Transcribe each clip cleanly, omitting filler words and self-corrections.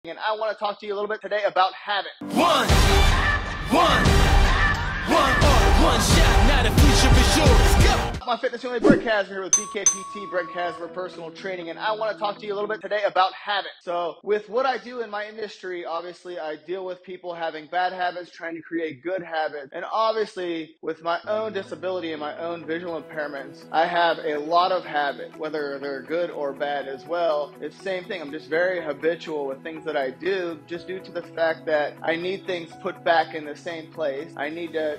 And I want to talk to you a little bit today about habit. One shot, now the future is yours. Go! My fitness family, Brent Casmer here with BKPT, Brent Casmer Personal Training, and I want to talk to you a little bit today about habit. So with what I do in my industry, obviously I deal with people having bad habits, trying to create good habits, and obviously with my own disability and my own visual impairments, I have a lot of habits, whether they're good or bad as well. It's the same thing. I'm just very habitual with things that I do, just due to the fact that I need things put back in the same place. I need to,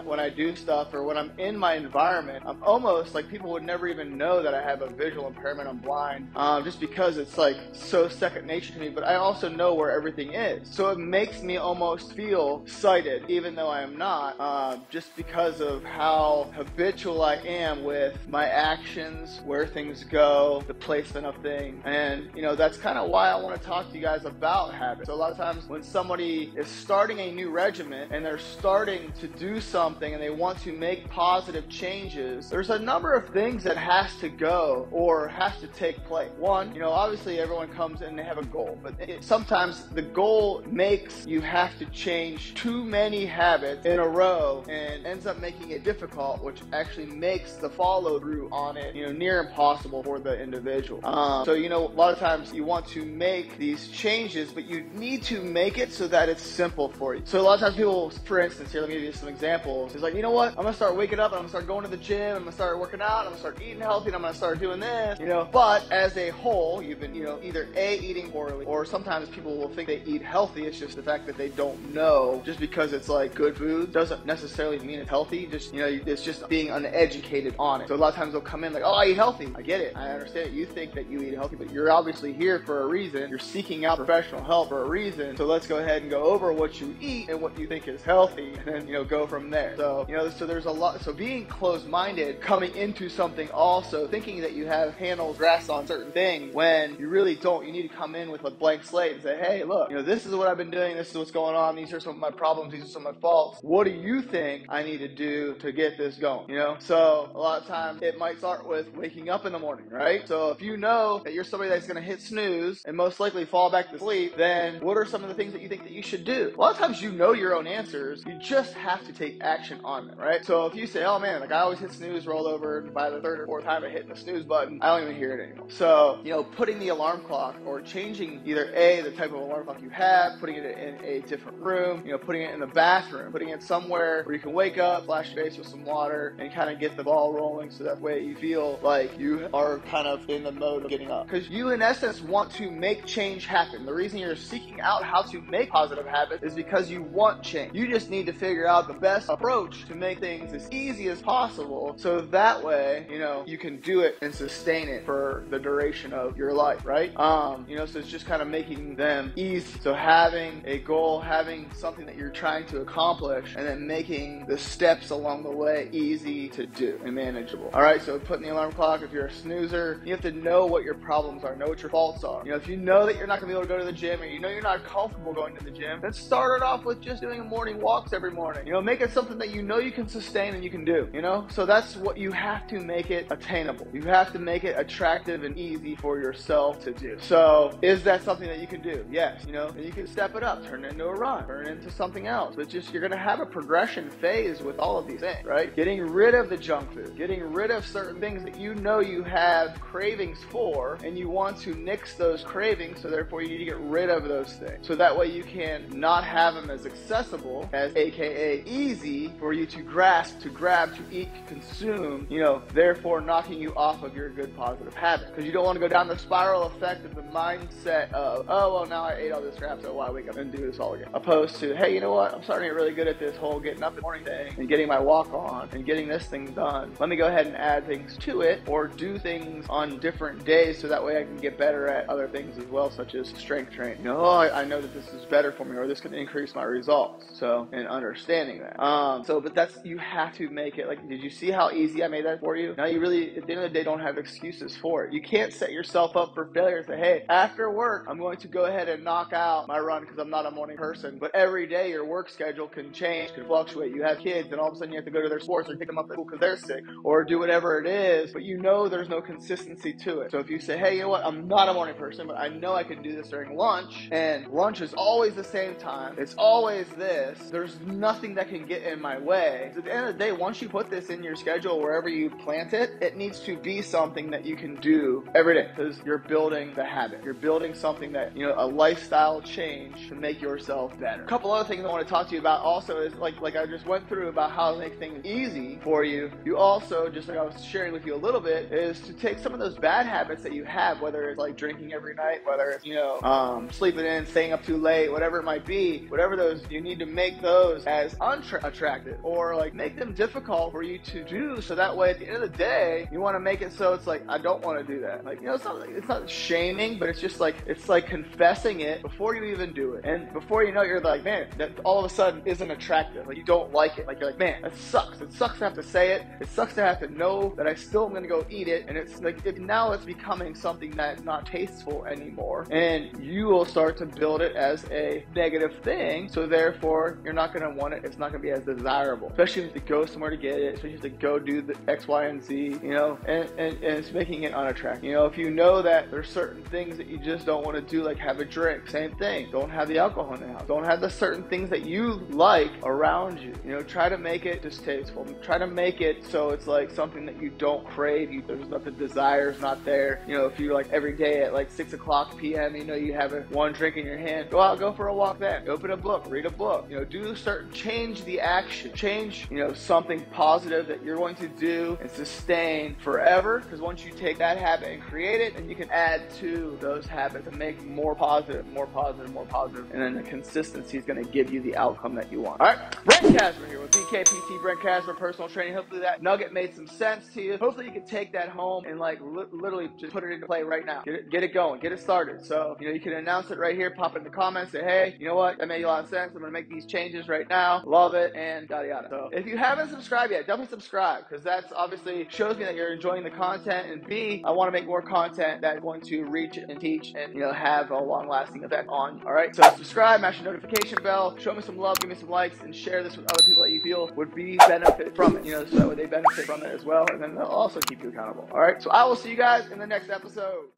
when I do stuff or when I'm in my environment, I'm almost like people would never even know that I have a visual impairment. I'm blind, just because it's like so second nature to me. But I also know where everything is, so it makes me almost feel sighted, even though I am not, just because of how habitual I am with my actions, where things go, the placement of things. And that's kind of why I want to talk to you guys about habits. So a lot of times when somebody is starting a new regimen and they're starting to do something and they want to make positive changes, there's a number of things that has to go or has to take place. One, obviously everyone comes in and they have a goal, but sometimes the goal makes you have to change too many habits in a row and ends up making it difficult, which actually makes the follow through on it, near impossible for the individual. So, a lot of times you want to make these changes, but you need to make it so that it's simple for you. So a lot of times people, for instance, here, let me give you some examples. It's like, you know what? I'm going to start waking up and I'm going to start going to the gym. I'm going to start working out. I'm going to start eating healthy and I'm going to start doing this, but as a whole, you've been, either A, eating poorly, or sometimes people will think they eat healthy. It's just the fact that they don't know. Just because it's like good food doesn't necessarily mean it's healthy. Just, it's just being uneducated on it. So a lot of times they'll come in like, oh, I eat healthy. I get it. I understand it. You think that you eat healthy, but you're obviously here for a reason. You're seeking out professional help for a reason. So let's go ahead and go over what you eat and what you think is healthy, and then, go from there. So, so there's a lot. So being closed-minded, coming into something also thinking that you have handles, grasp on certain things when you really don't. You need to come in with a blank slate and say, hey, look, this is what I've been doing. This is what's going on. These are some of my problems. These are some of my faults. What do you think I need to do to get this going? So a lot of times it might start with waking up in the morning, right? So if you know that you're somebody that's going to hit snooze and most likely fall back to sleep, then what are some of the things that you think that you should do? A lot of times you know your own answers. You just have to take action on them, right? So if you say, oh man, like I always hit snooze, roll over, and by the third or fourth time I hit the snooze button, I don't even hear it anymore. So, putting the alarm clock or changing either A, the type of alarm clock you have, putting it in a different room, putting it in the bathroom, putting it somewhere where you can wake up, flash your face with some water, and kind of get the ball rolling so that way you feel like you are kind of in the mode of getting up. Because you, in essence, want to make change happen. The reason you're seeking out how to make positive habits is because you want change. You just need to figure out the best approach to make things as easy as possible, so that way, you can do it and sustain it for the duration of your life, right? So it's just kind of making them easy. So having a goal, having something that you're trying to accomplish, and then making the steps along the way easy to do and manageable. All right, so putting the alarm clock, if you're a snoozer, you have to know what your problems are, know what your faults are. If you know that you're not gonna be able to go to the gym, or you're not comfortable going to the gym, then start it off with just doing morning walks every morning. Make it something that you can sustain and you can do, So that's what you have to make it attainable. You have to make it attractive and easy for yourself to do. So is that something that you can do? Yes, and you can step it up, turn it into a run, turn it into something else. But just, you're going to have a progression phase with all of these things, right? Getting rid of the junk food, getting rid of certain things that you have cravings for, and you want to nix those cravings, so therefore you need to get rid of those things. So that way you can not have them as accessible, as AKA easy for you to grasp, to grab, to eat, to consume, therefore knocking you off of your good positive habit. Because you don't want to go down the spiral effect of the mindset of, oh, well, now I ate all this crap, so why wake up and do this all again? Opposed to, hey, you know what? I'm starting to get really good at this whole getting up in the morning thing and getting my walk on and getting this thing done. Let me go ahead and add things to it, or do things on different days so that way I can get better at other things as well, such as strength training. I know that this is better for me, or this can increase my results. So, and understanding that. But you have to make it, like, did you see how easy I made that for you? Now you really, at the end of the day, don't have excuses for it. You can't set yourself up for failure and say, hey, after work, I'm going to go ahead and knock out my run because I'm not a morning person. But every day your work schedule can change, can fluctuate. You have kids and all of a sudden you have to go to their sports or pick them up at school because they're sick or do whatever it is, but you know there's no consistency to it. So if you say, hey, you know what, I'm not a morning person, but I know I can do this during lunch, and lunch is always the same time, it's always this, there's nothing that can get in my way. So at the end of the day, once you put this in your schedule wherever you plant it, it needs to be something that you can do every day because you're building the habit. You're building something that, you know, a lifestyle change to make yourself better. A couple other things I want to talk to you about also is like I just went through about how to make things easy for you. You also, just like I was sharing with you a little bit, is to take some of those bad habits that you have, whether it's like drinking every night, whether it's, you know, sleeping in, staying up too late, whatever it might be, whatever those, you need to make those as unattractive or like make them difficult for you to do. So that way at the end of the day, you want to make it so it's like, I don't want to do that. Like, you know, it's not shaming, but it's just like, it's like confessing it before you even do it. And before you know, you're like, man, that all of a sudden isn't attractive. Like you don't like it. Like you're like, man, that sucks. It sucks to have to say it. It sucks to have to know that I still am going to go eat it. And it's like, now it's becoming something that's not tasteful anymore. And you will start to build it as a negative thing. So therefore, you're not going to want it. It's not going to be as desirable, especially if you have to go somewhere to get it, especially if you have to go do the X, Y, and Z, you know, and it's making it unattractive. You know, if you know that there's certain things that you just don't want to do, like have a drink, same thing. Don't have the alcohol in the house. Don't have the certain things that you like around you. You know, try to make it distasteful. Try to make it so it's like something that you don't crave. There's nothing, desire's not there. You know, if you like every day at like 6 o'clock p.m., you know, you have one drink in your hand, go out, go for a walk then. Open a book, read a book. You know, change the action. Change, you know, something positive that you're going to do and sustain forever. Because once you take that habit and create it, then you can add to those habits and make more positive, more positive, more positive. And then the consistency is going to give you the outcome that you want. All right, Brent Casper here with BKPT, Brent Casper Personal Training. Hopefully that nugget made some sense to you. Hopefully you can take that home and like literally just put it into play right now. Get it going, get it started. So, you know, you can announce it right here, pop it in the comments, say, hey, you know what, that made a lot of sense. I'm going to make these changes right now. Love it, and yada yada. So if you haven't subscribed yet, definitely subscribe, because that's obviously shows me that you're enjoying the content, and B, I want to make more content that's going to reach and teach and, you know, have a long-lasting effect on you. All right, so subscribe, mash the notification bell, show me some love, give me some likes, and share this with other people that you feel would be benefit from it, you know, so that way they benefit from it as well, and then they'll also keep you accountable. All right, so I will see you guys in the next episode.